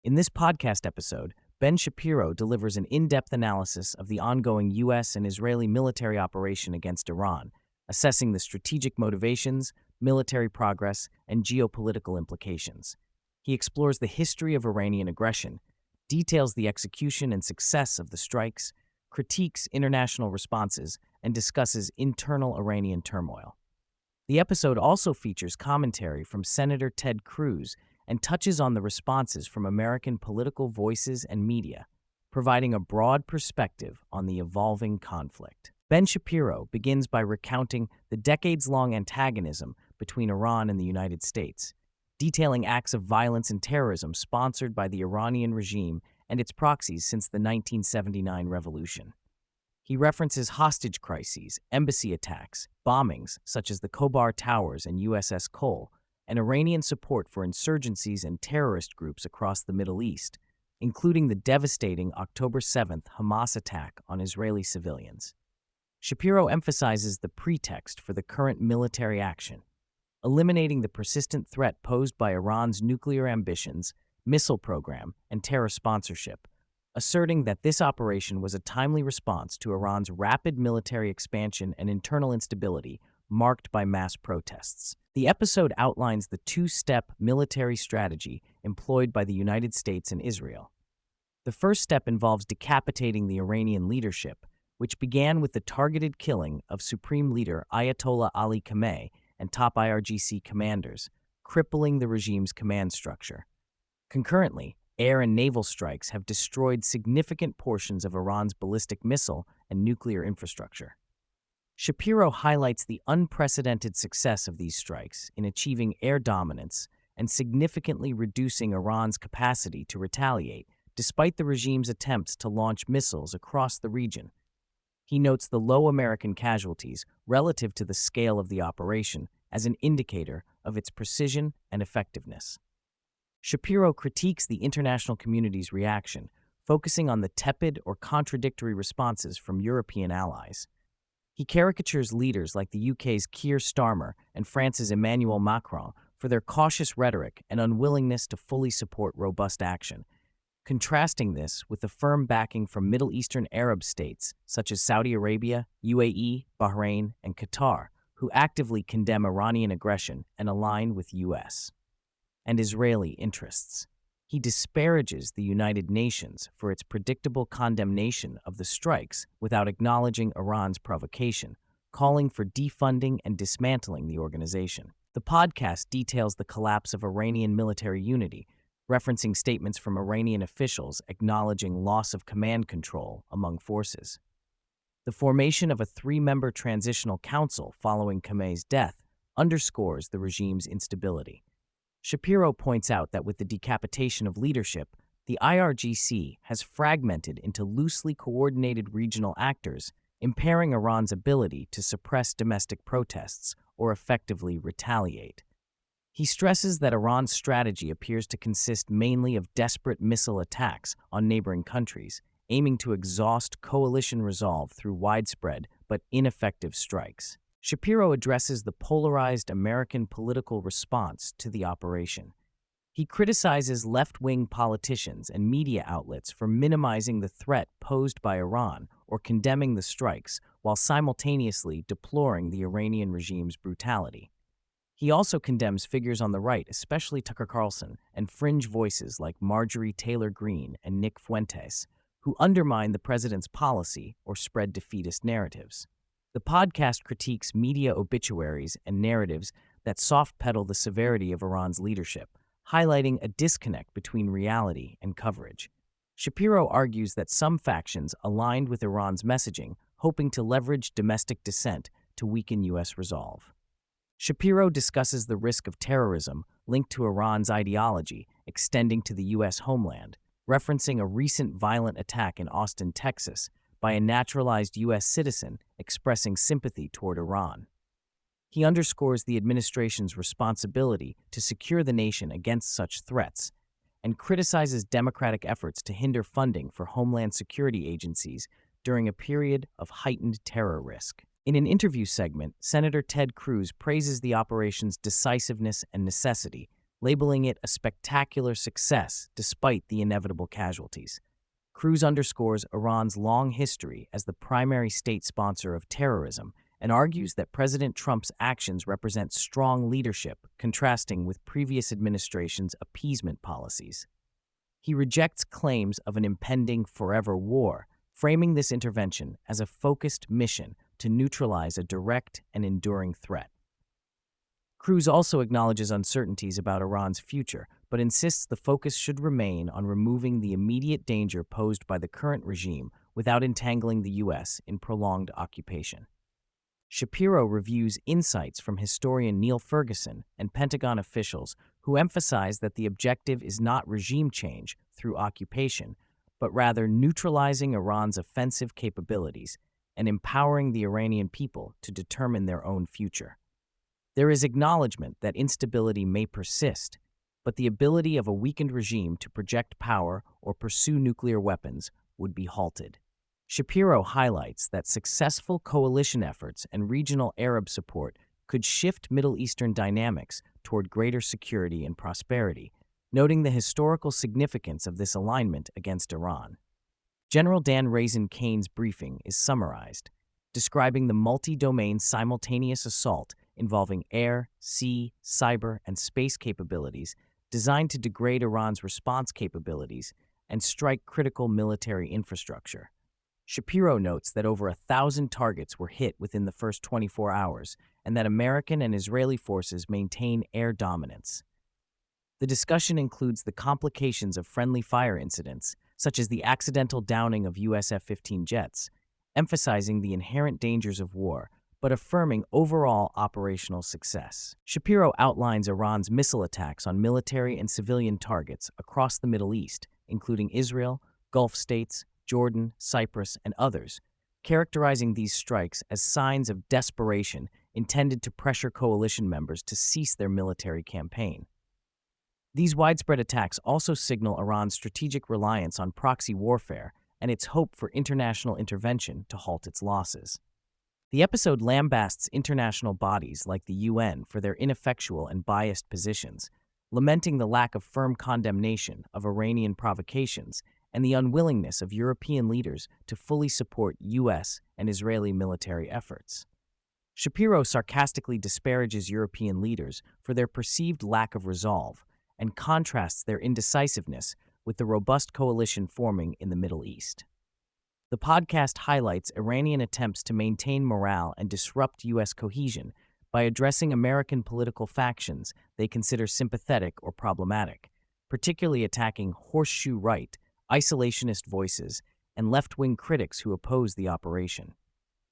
In this podcast episode, Ben Shapiro delivers an in-depth analysis of the ongoing U.S. and Israeli military operation against Iran, assessing the strategic motivations, military progress, and geopolitical implications. He explores the history of Iranian aggression, details the execution and success of the strikes, critiques international responses, and discusses internal Iranian turmoil. The episode also features commentary from Senator Ted Cruz and touches on the responses from American political voices and media, providing a broad perspective on the evolving conflict. Ben Shapiro begins by recounting the decades-long antagonism between Iran and the United States, detailing acts of violence and terrorism sponsored by the Iranian regime and its proxies since the 1979 revolution. He references hostage crises, embassy attacks, bombings such as the Khobar Towers and USS Cole, and Iranian support for insurgencies and terrorist groups across the Middle East, including the devastating October 7th Hamas attack on Israeli civilians. Shapiro emphasizes the pretext for the current military action, eliminating the persistent threat posed by Iran's nuclear ambitions, missile program, and terror sponsorship, asserting that this operation was a timely response to Iran's rapid military expansion and internal instability marked by mass protests. The episode outlines the two-step military strategy employed by the United States and Israel. The first step involves decapitating the Iranian leadership, which began with the targeted killing of Supreme Leader Ayatollah Ali Khamenei and top IRGC commanders, crippling the regime's command structure. Concurrently, air and naval strikes have destroyed significant portions of Iran's ballistic missile and nuclear infrastructure. Shapiro highlights the unprecedented success of these strikes in achieving air dominance and significantly reducing Iran's capacity to retaliate, despite the regime's attempts to launch missiles across the region. He notes the low American casualties relative to the scale of the operation as an indicator of its precision and effectiveness. Shapiro critiques the international community's reaction, focusing on the tepid or contradictory responses from European allies. He caricatures leaders like the UK's Keir Starmer and France's Emmanuel Macron for their cautious rhetoric and unwillingness to fully support robust action, contrasting this with the firm backing from Middle Eastern Arab states such as Saudi Arabia, UAE, Bahrain, and Qatar, who actively condemn Iranian aggression and align with U.S. and Israeli interests. He disparages the United Nations for its predictable condemnation of the strikes without acknowledging Iran's provocation, calling for defunding and dismantling the organization. The podcast details the collapse of Iranian military unity, referencing statements from Iranian officials acknowledging loss of command control among forces. The formation of a three-member transitional council following Khamenei's death underscores the regime's instability. Shapiro points out that with the decapitation of leadership, the IRGC has fragmented into loosely coordinated regional actors, impairing Iran's ability to suppress domestic protests or effectively retaliate. He stresses that Iran's strategy appears to consist mainly of desperate missile attacks on neighboring countries, aiming to exhaust coalition resolve through widespread but ineffective strikes. Shapiro addresses the polarized American political response to the operation. He criticizes left-wing politicians and media outlets for minimizing the threat posed by Iran or condemning the strikes while simultaneously deploring the Iranian regime's brutality. He also condemns figures on the right, especially Tucker Carlson, and fringe voices like Marjorie Taylor Greene and Nick Fuentes, who undermine the president's policy or spread defeatist narratives. The podcast critiques media obituaries and narratives that soft-pedal the severity of Iran's leadership, highlighting a disconnect between reality and coverage. Shapiro argues that some factions aligned with Iran's messaging, hoping to leverage domestic dissent to weaken U.S. resolve. Shapiro discusses the risk of terrorism linked to Iran's ideology extending to the U.S. homeland, referencing a recent violent attack in Austin, Texas, by a naturalized U.S. citizen expressing sympathy toward Iran. He underscores the administration's responsibility to secure the nation against such threats and criticizes Democratic efforts to hinder funding for Homeland Security agencies during a period of heightened terror risk. In an interview segment, Senator Ted Cruz praises the operation's decisiveness and necessity, labeling it a spectacular success despite the inevitable casualties. Cruz underscores Iran's long history as the primary state sponsor of terrorism and argues that President Trump's actions represent strong leadership, contrasting with previous administrations' appeasement policies. He rejects claims of an impending forever war, framing this intervention as a focused mission to neutralize a direct and enduring threat. Cruz also acknowledges uncertainties about Iran's future, but insists the focus should remain on removing the immediate danger posed by the current regime without entangling the U.S. in prolonged occupation. Shapiro reviews insights from historian Neil Ferguson and Pentagon officials who emphasize that the objective is not regime change through occupation, but rather neutralizing Iran's offensive capabilities and empowering the Iranian people to determine their own future. There is acknowledgement that instability may persist, but the ability of a weakened regime to project power or pursue nuclear weapons would be halted. Shapiro highlights that successful coalition efforts and regional Arab support could shift Middle Eastern dynamics toward greater security and prosperity, noting the historical significance of this alignment against Iran. General Dan Raisin Kane's briefing is summarized, describing the multi-domain simultaneous assault involving air, sea, cyber, and space capabilities designed to degrade Iran's response capabilities and strike critical military infrastructure. Shapiro notes that over 1,000 targets were hit within the first 24 hours and that American and Israeli forces maintain air dominance. The discussion includes the complications of friendly fire incidents, such as the accidental downing of US F-15 jets, emphasizing the inherent dangers of war, but affirming overall operational success. Shapiro outlines Iran's missile attacks on military and civilian targets across the Middle East, including Israel, Gulf states, Jordan, Cyprus, and others, characterizing these strikes as signs of desperation intended to pressure coalition members to cease their military campaign. These widespread attacks also signal Iran's strategic reliance on proxy warfare and its hope for international intervention to halt its losses. The episode lambasts international bodies like the UN for their ineffectual and biased positions, lamenting the lack of firm condemnation of Iranian provocations and the unwillingness of European leaders to fully support U.S. and Israeli military efforts. Shapiro sarcastically disparages European leaders for their perceived lack of resolve and contrasts their indecisiveness with the robust coalition forming in the Middle East. The podcast highlights Iranian attempts to maintain morale and disrupt U.S. cohesion by addressing American political factions they consider sympathetic or problematic, particularly attacking horseshoe right, isolationist voices, and left-wing critics who oppose the operation.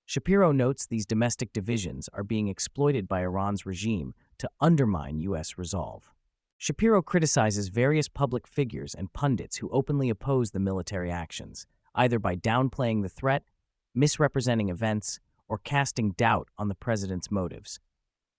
Shapiro notes these domestic divisions are being exploited by Iran's regime to undermine U.S. resolve. Shapiro criticizes various public figures and pundits who openly oppose the military actions, either by downplaying the threat, misrepresenting events, or casting doubt on the president's motives.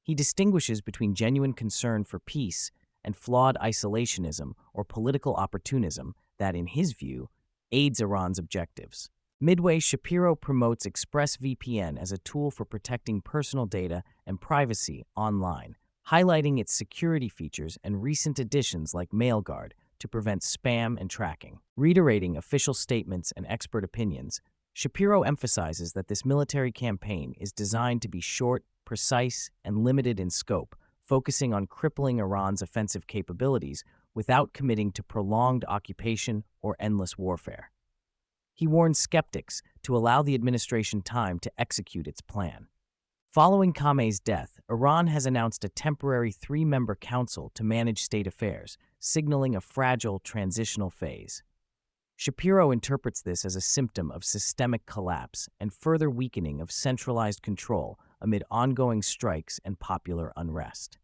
He distinguishes between genuine concern for peace and flawed isolationism or political opportunism that, in his view, aids Iran's objectives. Midway, Shapiro promotes ExpressVPN as a tool for protecting personal data and privacy online, highlighting its security features and recent additions like MailGuard to prevent spam and tracking. Reiterating official statements and expert opinions, Shapiro emphasizes that this military campaign is designed to be short, precise, and limited in scope, focusing on crippling Iran's offensive capabilities without committing to prolonged occupation or endless warfare. He warns skeptics to allow the administration time to execute its plan. Following Khamenei's death, Iran has announced a temporary 3-member council to manage state affairs, signaling a fragile transitional phase. Shapiro interprets this as a symptom of systemic collapse and further weakening of centralized control amid ongoing strikes and popular unrest.